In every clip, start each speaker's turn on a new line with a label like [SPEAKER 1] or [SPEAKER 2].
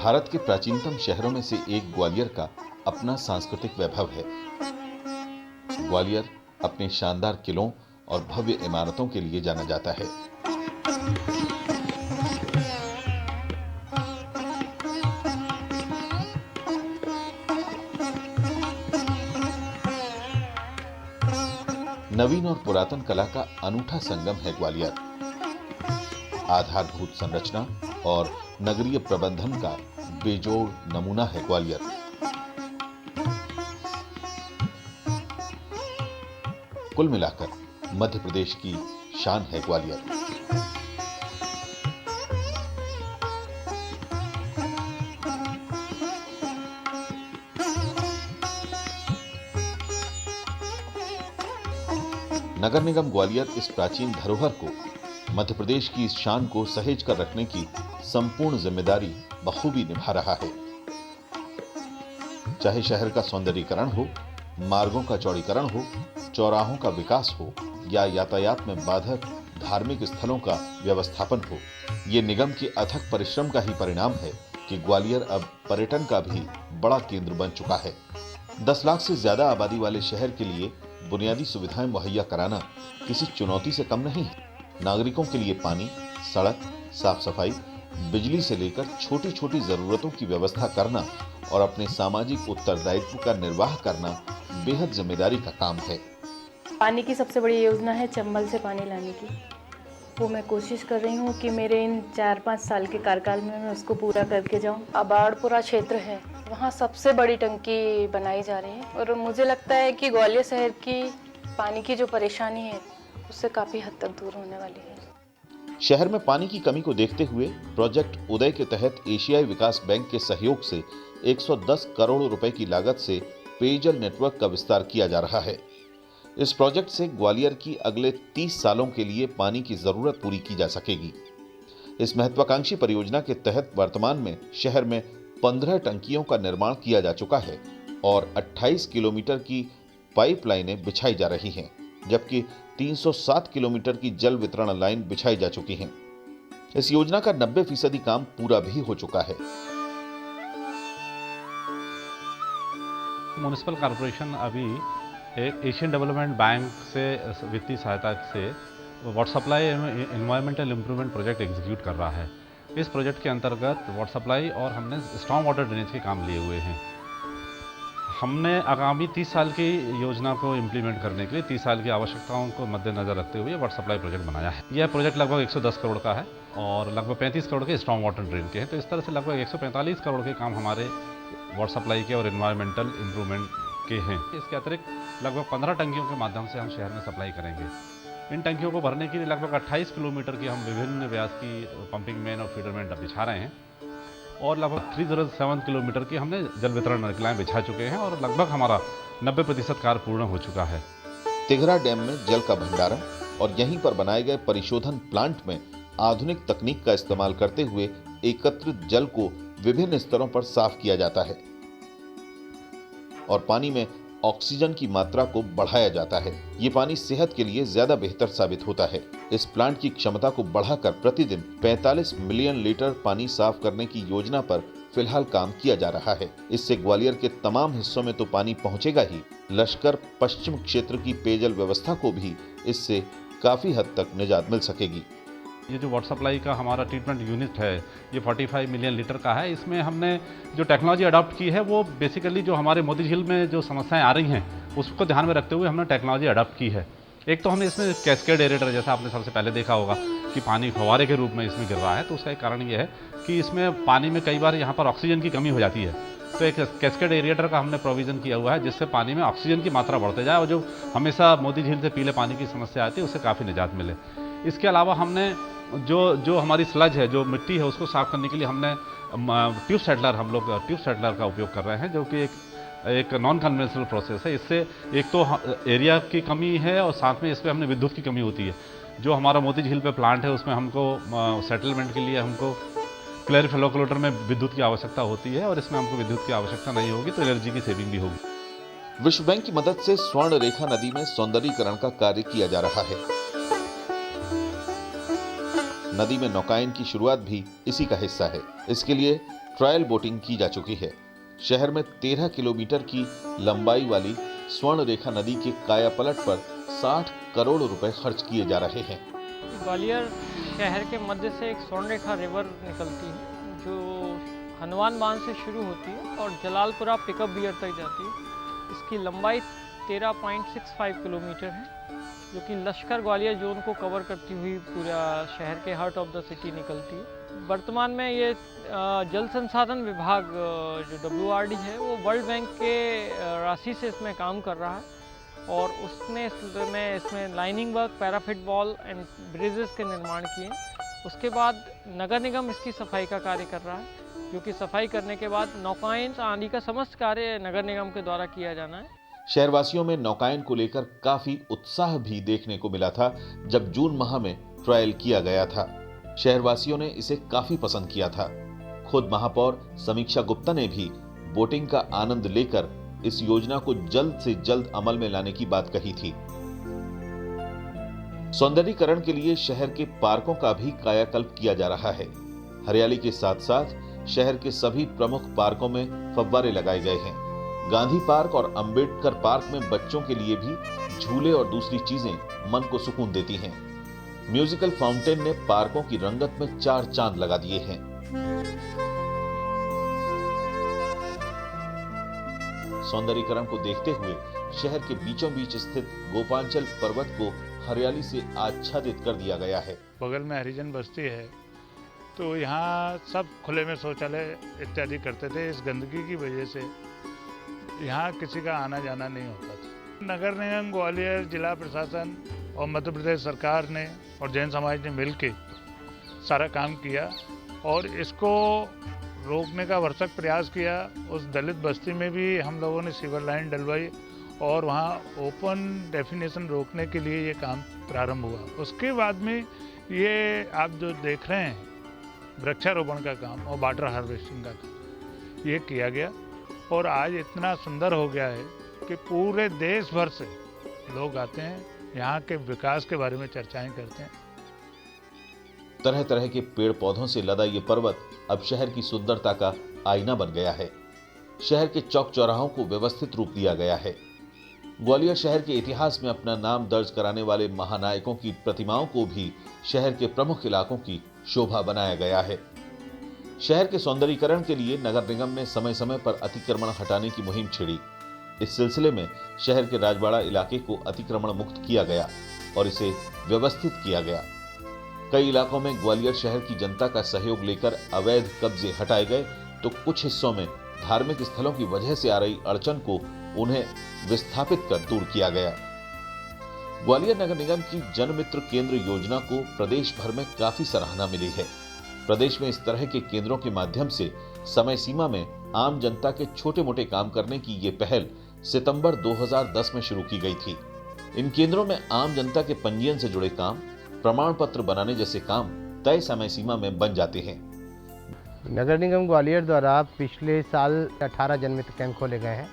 [SPEAKER 1] भारत के प्राचीनतम शहरों में से एक ग्वालियर का अपना सांस्कृतिक वैभव है। ग्वालियर अपने शानदार किलों और भव्य इमारतों के लिए जाना जाता है। नवीन और पुरातन कला का अनूठा संगम है ग्वालियर। आधारभूत संरचना और नगरीय प्रबंधन का बेजोड़ नमूना है ग्वालियर। कुल मिलाकर मध्य प्रदेश की शान है ग्वालियर। नगर निगम ग्वालियर इस प्राचीन धरोहर को, मध्य प्रदेश की इस शान को सहेज कर रखने की संपूर्ण जिम्मेदारी बखूबी निभा रहा है। चाहे शहर का सौंदर्यीकरण हो, मार्गों का चौड़ीकरण हो, चौराहों का विकास हो या यातायात में बाधक धार्मिक स्थलों का व्यवस्थापन हो, ये निगम के अथक परिश्रम का ही परिणाम है कि ग्वालियर अब पर्यटन का भी बड़ा केंद्र बन चुका है। 10 लाख से ज्यादा आबादी वाले शहर के लिए बुनियादी सुविधाएं मुहैया कराना किसी चुनौती से कम नहीं है। नागरिकों के लिए पानी, सड़क, साफ सफाई, बिजली से लेकर छोटी छोटी जरूरतों की व्यवस्था करना और अपने सामाजिक उत्तरदायित्व का निर्वाह करना बेहद जिम्मेदारी का काम है।
[SPEAKER 2] पानी की सबसे बड़ी योजना है चंबल से पानी लाने की। वो मैं कोशिश कर रही हूँ कि मेरे इन 4-5 साल के कार्यकाल में मैं उसको पूरा करके जाऊँ। अबाड़पुरा क्षेत्र है, वहाँ सबसे बड़ी टंकी बनाई जा रही है और मुझे लगता है कि ग्वालियर शहर की पानी की जो परेशानी है उससे काफ़ी हद तक दूर होने वाली है।
[SPEAKER 1] शहर में पानी की कमी को देखते हुए प्रोजेक्ट उदय के तहत एशियाई विकास बैंक के सहयोग से 110 करोड़ रुपए की लागत से पेयजल नेटवर्क का विस्तार किया जा रहा है। इस प्रोजेक्ट से ग्वालियर की अगले 30 सालों के लिए पानी की जरूरत पूरी की जा सकेगी। इस महत्वाकांक्षी परियोजना के तहत वर्तमान में शहर में 15 टंकियों का निर्माण किया जा चुका है और 28 किलोमीटर की पाइपलाइनें बिछाई जा रही हैं, जबकि 307 किलोमीटर की जल वितरण लाइन बिछाई जा चुकी हैं। इस योजना का 90% काम पूरा भी हो चुका है।
[SPEAKER 3] म्युनिसिपल कॉर्पोरेशन अभी एक एशियन डेवलपमेंट बैंक से वित्तीय सहायता से वाटर सप्लाई एवं एनवायरमेंटल इम्प्रूवमेंट प्रोजेक्ट एग्जीक्यूट कर रहा है। इस प्रोजेक्ट के अंतर्गत वाटर सप्लाई और हमने स्टॉर्म वाटर ड्रेनेज के काम लिए हुए हैं। हमने आगामी 30 साल की योजना को इम्प्लीमेंट करने के लिए 30 साल की आवश्यकताओं को मद्देनजर रखते हुए वाटर सप्लाई प्रोजेक्ट बनाया है। यह प्रोजेक्ट लगभग 110 करोड़ का है और लगभग 35 करोड़ के स्टॉर्म वाटर ड्रेन के हैं। तो इस तरह से लगभग 145 करोड़ के काम हमारे वाटर सप्लाई के और एनवायरमेंटल इम्प्रूवमेंट के हैं। इसके अतिरिक्त लगभग 15 टंकियों के माध्यम से हम शहर में सप्लाई करेंगे। इन टंकियों को भरने के लिए लगभग 28 किलोमीटर की हम विभिन्न व्यास की पंपिंग मेन और फीडर मेन बिछा रहे हैं और लगभग 307 किलोमीटर की हमने जल वितरण नलिकाएं बिछा चुके हैं और लगभग हमारा 90% कार्य पूर्ण हो चुका है।
[SPEAKER 1] तिघरा डैम में जल का भंडारण और यहीं पर बनाए गए परिशोधन प्लांट में आधुनिक तकनीक का इस्तेमाल करते हुए एकत्रित जल को विभिन्न स्तरों पर साफ किया जाता है और पानी में ऑक्सीजन की मात्रा को बढ़ाया जाता है। ये पानी सेहत के लिए ज्यादा बेहतर साबित होता है। इस प्लांट की क्षमता को बढ़ाकर प्रतिदिन 45 मिलियन लीटर पानी साफ करने की योजना पर फिलहाल काम किया जा रहा है। इससे ग्वालियर के तमाम हिस्सों में तो पानी पहुंचेगा ही, लश्कर पश्चिम क्षेत्र की पेयजल व्यवस्था को भी इससे काफी हद तक निजात मिल सकेगी।
[SPEAKER 3] ये जो वाटर सप्लाई का हमारा ट्रीटमेंट यूनिट है, ये 45 मिलियन लीटर का है। इसमें हमने जो टेक्नोलॉजी अडॉप्ट की है वो बेसिकली जो हमारे मोती झील में जो समस्याएं आ रही हैं उसको ध्यान में रखते हुए हमने टेक्नोलॉजी अडॉप्ट की है। एक तो हमने इसमें कैस्केड एरेटर, जैसा आपने सबसे पहले देखा होगा कि पानी फव्वारे के रूप में इसमें गिर रहा है, तो उसका एक कारण ये है कि इसमें पानी में कई बार यहाँ पर ऑक्सीजन की कमी हो जाती है। तो एक कैस्केड एरेटर का हमने प्रोविज़न किया हुआ है जिससे पानी में ऑक्सीजन की मात्रा बढ़ते जाए और जो हमेशा मोती झील से पीले पानी की समस्या आती है उससे काफ़ी निजात मिले। इसके अलावा हमने जो हमारी स्लज है, जो मिट्टी है, उसको साफ करने के लिए हमने ट्यूब सेटलर का उपयोग कर रहे हैं, जो कि एक नॉन कन्वेंशनल प्रोसेस है। इससे एक तो एरिया की कमी है और साथ में इसमें हमने विद्युत की कमी होती है। जो हमारा मोती झील पे प्लांट है उसमें हमको सेटलमेंट के लिए हमको क्लैरिफिलोकुलेटर में विद्युत की आवश्यकता होती है और इसमें हमको विद्युत की आवश्यकता नहीं होगी, तो एनर्जी की सेविंग भी होगी।
[SPEAKER 1] विश्व बैंक की मदद से स्वर्ण रेखा नदी में सौंदर्यीकरण का कार्य किया जा रहा है। नदी में नौकायन की शुरुआत भी इसी का हिस्सा है। इसके लिए ट्रायल बोटिंग की जा चुकी है। शहर में 13 किलोमीटर की लंबाई वाली स्वर्ण रेखा नदी के कायापलट पर 60 करोड़ रुपए खर्च किए जा रहे हैं।
[SPEAKER 4] ग्वालियर शहर के मध्य से एक स्वर्ण रेखा रिवर निकलती है जो हनुमान बांध से शुरू होती है और जलालपुरा पिकअप बियर तक जाती है। इसकी लंबाई 13.65 किलोमीटर है जो कि लश्कर ग्वालियर जोन को कवर करती हुई पूरा शहर के हार्ट ऑफ द सिटी निकलती है। वर्तमान में ये जल संसाधन विभाग जो WRD है वो वर्ल्ड बैंक के राशि से इसमें काम कर रहा है और उसने इसमें lining work, parapet wall and bridges के निर्माण किए। उसके बाद नगर निगम इसकी सफाई का कार्य कर रहा है जो कि सफाई करने के बाद नौकायन आदि का समस्त कार्य नगर निगम के द्वारा किया जाना है।
[SPEAKER 1] शहरवासियों में नौकायन को लेकर काफी उत्साह भी देखने को मिला था जब जून माह में ट्रायल किया गया था। शहरवासियों ने इसे काफी पसंद किया था। खुद महापौर समीक्षा गुप्ता ने भी बोटिंग का आनंद लेकर इस योजना को जल्द से जल्द अमल में लाने की बात कही थी। सौंदर्यीकरण के लिए शहर के पार्कों का भी कायाकल्प किया जा रहा है। हरियाली के साथ साथ शहर के सभी प्रमुख पार्कों में फव्वारे लगाए गए हैं। गांधी पार्क और अंबेडकर पार्क में बच्चों के लिए भी झूले और दूसरी चीजें मन को सुकून देती हैं। म्यूजिकल फाउंटेन ने पार्कों की रंगत में 4 चांद लगा दिए हैं। सौंदर्यीकरण को देखते हुए शहर के बीचों बीच स्थित गोपांचल पर्वत को हरियाली से आच्छादित कर दिया गया है।
[SPEAKER 5] बगल में हरिजन बस्ती है तो यहाँ सब खुले में शौचालय इत्यादि करते थे। इस गंदगी की वजह से यहाँ किसी का आना जाना नहीं होता था। नगर निगम ग्वालियर, जिला प्रशासन और मध्य प्रदेश सरकार ने और जैन समाज ने मिलकर सारा काम किया और इसको रोकने का भरसक प्रयास किया। उस दलित बस्ती में भी हम लोगों ने सीवर लाइन डलवाई और वहाँ ओपन डेफिनेशन रोकने के लिए ये काम प्रारंभ हुआ। उसके बाद में ये आप जो देख रहे हैं वृक्षारोपण का काम और वाटर हार्वेस्टिंग का काम ये किया गया और आज इतना सुंदर हो गया है कि पूरे देश भर से लोग आते हैं, यहाँ के विकास के बारे में चर्चाएं करते हैं।
[SPEAKER 1] तरह तरह के पेड़ पौधों से लदा ये पर्वत अब शहर की सुंदरता का आईना बन गया है। शहर के चौक चौराहों को व्यवस्थित रूप दिया गया है। ग्वालियर शहर के इतिहास में अपना नाम दर्ज कराने वाले महानायकों की प्रतिमाओं को भी शहर के प्रमुख इलाकों की शोभा बनाया गया है। शहर के सौंदर्यीकरण के लिए नगर निगम ने समय समय पर अतिक्रमण हटाने की मुहिम छेड़ी। इस सिलसिले में शहर के राजवाड़ा इलाके को अतिक्रमण मुक्त किया गया और इसे व्यवस्थित किया गया। कई इलाकों में ग्वालियर शहर की जनता का सहयोग लेकर अवैध कब्जे हटाए गए तो कुछ हिस्सों में धार्मिक स्थलों की वजह से आ रही अड़चन को उन्हें विस्थापित कर दूर किया गया। ग्वालियर नगर निगम की जनमित्र केंद्र योजना को प्रदेश भर में काफी सराहना मिली है। प्रदेश में इस तरह के केंद्रों के माध्यम से समय सीमा में आम जनता के छोटे मोटे काम करने की ये पहल सितंबर 2010 में शुरू की गई थी। इन केंद्रों में आम जनता के पंजीयन से जुड़े काम, प्रमाण पत्र बनाने जैसे काम तय समय सीमा में बन जाते हैं।
[SPEAKER 6] नगर निगम ग्वालियर द्वारा पिछले साल 18 जनमित्र कैंप खोले गए हैं।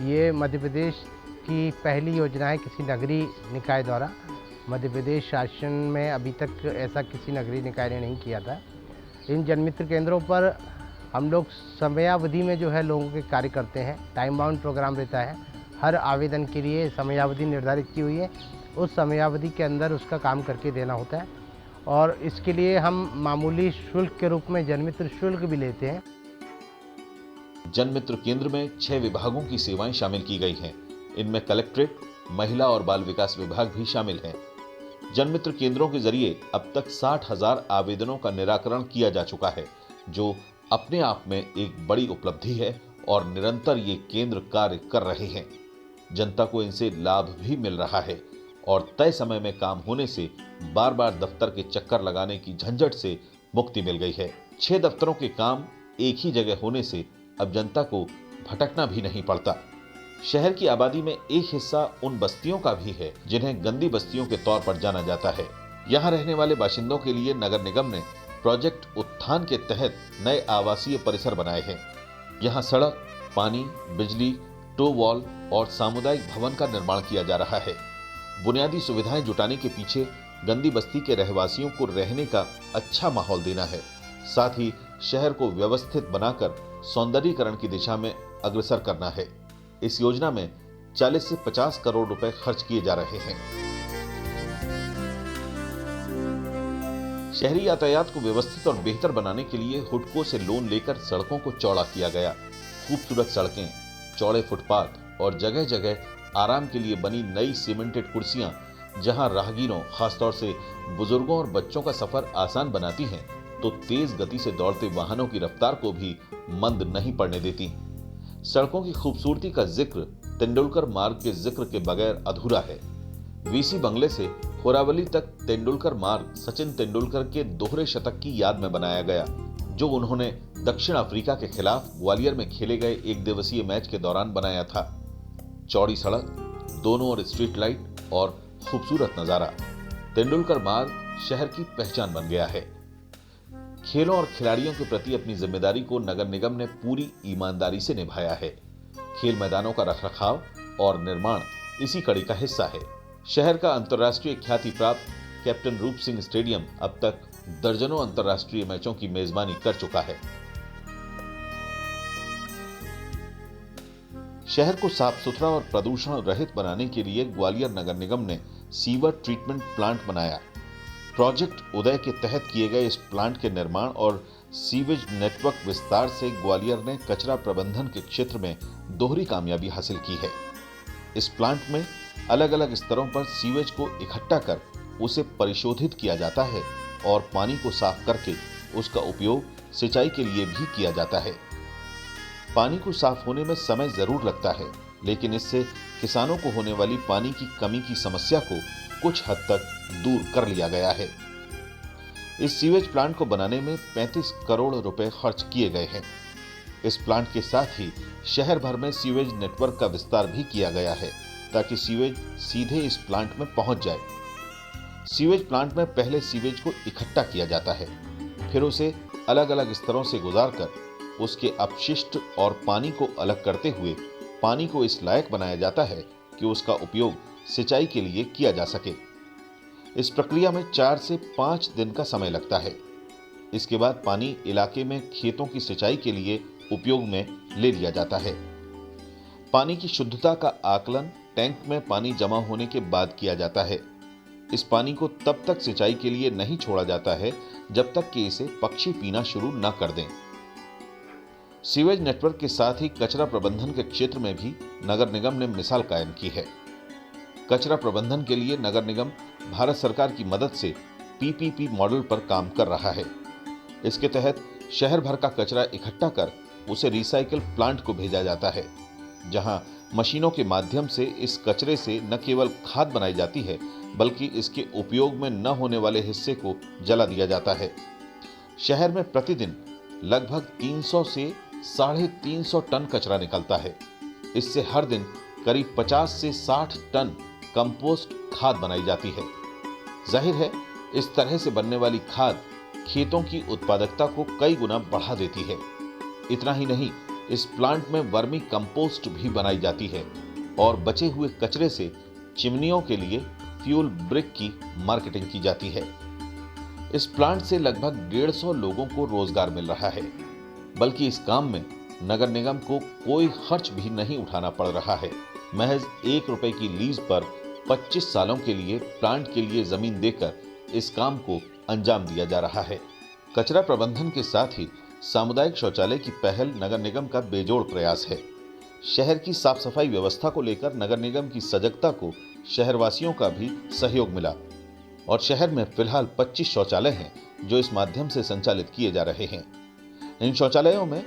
[SPEAKER 6] ये मध्य प्रदेश की पहली योजना है किसी नगरीय निकाय द्वारा। मध्य प्रदेश शासन में अभी तक ऐसा किसी नगरीय निकाय ने नहीं किया था। इन जनमित्र केंद्रों पर हम लोग समयावधि में जो है लोगों के कार्य करते हैं। टाइम बाउंड प्रोग्राम रहता है। हर आवेदन के लिए समयावधि निर्धारित की हुई है। उस समयावधि के अंदर उसका काम करके देना होता है और इसके लिए हम मामूली शुल्क के रूप में जनमित्र शुल्क भी लेते हैं।
[SPEAKER 1] जनमित्र केंद्र में 6 विभागों की सेवाएं शामिल की गई हैं। इनमें कलेक्ट्रेट, महिला और बाल विकास विभाग भी शामिल हैं। जनमित्र केंद्रों के जरिए अब तक 60,000 आवेदनों का निराकरण किया जा चुका है, जो अपने आप में एक बड़ी उपलब्धि है और निरंतर ये केंद्र कार्य कर रहे हैं। जनता को इनसे लाभ भी मिल रहा है और तय समय में काम होने से बार बार दफ्तर के चक्कर लगाने की झंझट से मुक्ति मिल गई है। 6 दफ्तरों के काम एक ही जगह होने से अब जनता को भटकना भी नहीं पड़ता। शहर की आबादी में एक हिस्सा उन बस्तियों का भी है जिन्हें गंदी बस्तियों के तौर पर जाना जाता है। यहाँ रहने वाले बाशिंदों के लिए नगर निगम ने प्रोजेक्ट उत्थान के तहत नए आवासीय परिसर बनाए हैं। यहाँ सड़क, पानी, बिजली, टो वॉल और सामुदायिक भवन का निर्माण किया जा रहा है। बुनियादी सुविधाएं जुटाने के पीछे गंदी बस्ती के रहवासियों को रहने का अच्छा माहौल देना है। साथ ही शहर को व्यवस्थित बनाकर सौंदर्यीकरण की दिशा में अग्रसर करना है। इस योजना में 40 से 50 करोड़ रुपए खर्च किए जा रहे हैं। शहरी यातायात को व्यवस्थित और बेहतर बनाने के लिए हुडको से लोन लेकर सड़कों को चौड़ा किया गया। खूबसूरत सड़कें, चौड़े फुटपाथ और जगह जगह आराम के लिए बनी नई सीमेंटेड कुर्सियां, जहां राहगीरों, खासतौर से बुजुर्गों और बच्चों का सफर आसान बनाती हैं, तो तेज गति से दौड़ते वाहनों की रफ्तार को भी मंद नहीं पड़ने देती। सड़कों की खूबसूरती का जिक्र तेंदुलकर मार्ग के जिक्र के बगैर अधूरा है। वीसी बंगले से होरावली तक तेंदुलकर मार्ग सचिन तेंदुलकर के दोहरे शतक की याद में बनाया गया, जो उन्होंने दक्षिण अफ्रीका के खिलाफ ग्वालियर में खेले गए एक दिवसीय मैच के दौरान बनाया था। चौड़ी सड़क, दोनों ओर स्ट्रीट लाइट और खूबसूरत नजारा, तेंदुलकर मार्ग शहर की पहचान बन गया है। खेलों और खिलाड़ियों के प्रति अपनी जिम्मेदारी को नगर निगम ने पूरी ईमानदारी से निभाया है। खेल मैदानों का रखरखाव और निर्माण इसी कड़ी का हिस्सा है। शहर का अंतर्राष्ट्रीय ख्याति प्राप्त कैप्टन रूप सिंह स्टेडियम अब तक दर्जनों अंतर्राष्ट्रीय मैचों की मेजबानी कर चुका है। शहर को साफ सुथरा और प्रदूषण रहित बनाने के लिए ग्वालियर नगर निगम ने सीवर ट्रीटमेंट प्लांट बनाया। प्रोजेक्ट उदय के तहत किए गए इस प्लांट के निर्माण और सीवेज नेटवर्क विस्तार से ग्वालियर ने कचरा प्रबंधन के क्षेत्र में दोहरी कामयाबी हासिल की है। इस प्लांट में अलग अलग स्तरों पर सीवेज को इकट्ठा कर उसे परिशोधित किया जाता है और पानी को साफ करके उसका उपयोग सिंचाई के लिए भी किया जाता है। पानी को साफ होने में समय जरूर लगता है, लेकिन इससे किसानों को होने वाली पानी की कमी की समस्या को कुछ हद तक दूर कर लिया गया है। इस सीवेज प्लांट को बनाने में 35 करोड़ रुपए खर्च किए गए हैं। इस प्लांट के साथ ही शहर भर में सीवेज नेटवर्क का विस्तार भी किया गया है, ताकि सीवेज सीधे इस प्लांट में पहुंच जाए। सीवेज प्लांट में पहले सीवेज को इकट्ठा किया जाता है, फिर उसे अलग अलग स्तरों से गुजारकर उसके अपशिष्ट और पानी को अलग करते हुए पानी को इस लायक बनाया जाता है कि उसका उपयोग सिंचाई के लिए किया जा सके। इस प्रक्रिया में 4 से 5 दिन का समय लगता है। इसके बाद पानी इलाके में खेतों की सिंचाई के लिए उपयोग में ले लिया जाता है। पानी की शुद्धता का आकलन टैंक में पानी जमा होने के बाद किया जाता है। इस पानी को तब तक सिंचाई के लिए नहीं छोड़ा जाता है जब तक कि इसे पक्षी पीना शुरू न कर दें। सीवेज नेटवर्क के साथ ही कचरा प्रबंधन के क्षेत्र में भी नगर निगम ने मिसाल कायम की है। कचरा प्रबंधन के लिए नगर निगम भारत सरकार की मदद से पीपीपी मॉडल पर काम कर रहा है। इसके तहत शहर भर का कचरा इकट्ठा कर उसे रिसाइकिल प्लांट को भेजा जाता है, जहां मशीनों के माध्यम से इस कचरे से न केवल खाद बनाई जाती है, बल्कि इसके उपयोग में न होने वाले हिस्से को जला दिया जाता है। शहर में प्रतिदिन लगभग 300 से 350 टन कचरा निकलता है। इससे हर दिन करीब 50 से 60 टन कंपोस्ट खाद बनाई जाती है। जाहिर है, इस तरह से बनने वाली खाद खेतों की उत्पादकता को कई गुना बढ़ा देती है। इतना ही नहीं, इस प्लांट में वर्मी कंपोस्ट भी बनाई जाती है और बचे हुए कचरे से चिमनियों के लिए फ्यूल ब्रिक की मार्केटिंग की जाती है। इस प्लांट से लगभग 150 लोगों को रोजगार मिल रहा है, बल्कि इस काम में नगर निगम को कोई खर्च भी नहीं उठाना पड़ रहा है। महज 1 रुपए की लीज पर 25 सालों के लिए प्लांट के लिए जमीन देकर इस काम को अंजाम दिया जा रहा है। कचरा प्रबंधन के साथ ही सामुदायिक शौचालय की पहल नगर निगम का बेजोड़ प्रयास है। शहर की साफ सफाई व्यवस्था को लेकर नगर निगम की सजगता को शहरवासियों का भी सहयोग मिला और शहर में फिलहाल 25 शौचालय हैं जो इस माध्यम से संचालित किए जा रहे हैं। इन शौचालयों में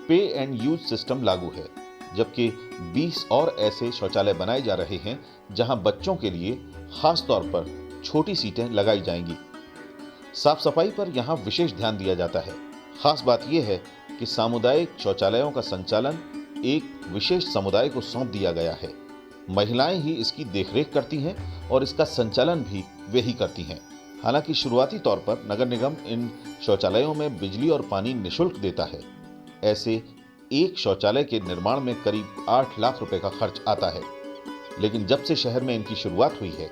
[SPEAKER 1] पे एंड यूज सिस्टम लागू है, जबकि 20 और ऐसे शौचालय बनाए जा रहे हैं जहां बच्चों के लिए खास तौर पर छोटी सीटें लगाई जाएंगी। साफ सफाई पर यहां विशेष ध्यान दिया जाता है। खास बात यह है कि सामुदायिक शौचालयों का संचालन एक विशेष समुदाय को सौंप दिया गया है। महिलाएं ही इसकी देखरेख करती हैं और इसका संचालन भी वे ही करती हैं। हालांकि शुरुआती तौर पर नगर निगम इन शौचालयों में बिजली और पानी निःशुल्क देता है। ऐसे एक शौचालय के निर्माण में करीब 8 लाख रुपए का खर्च आता है, लेकिन जब से शहर में इनकी शुरुआत हुई है,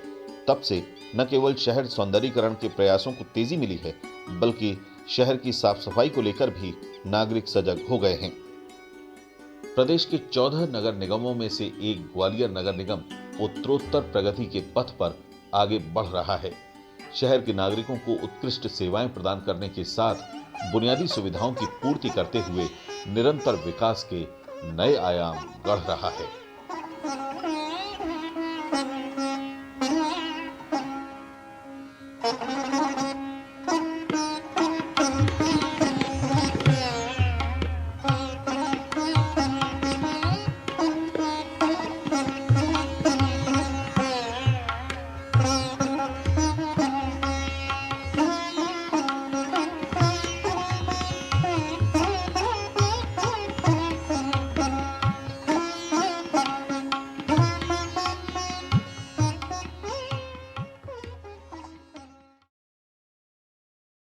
[SPEAKER 1] तब से न केवल शहर सौंदर्यीकरण के प्रयासों को तेजी मिली है, बल्कि शहर की साफ सफाई को लेकर भी नागरिक सजग हो गए हैं। प्रदेश के 14 नगर निगमों में से एक ग्वालियर नगर निगम उत्तरोत्तर प्रगति के पथ पर आगे बढ़ रहा है। शहर के नागरिकों को उत्कृष्ट सेवाएं प्रदान करने के साथ बुनियादी सुविधाओं की पूर्ति करते हुए निरंतर विकास के नए आयाम गढ़ रहा है।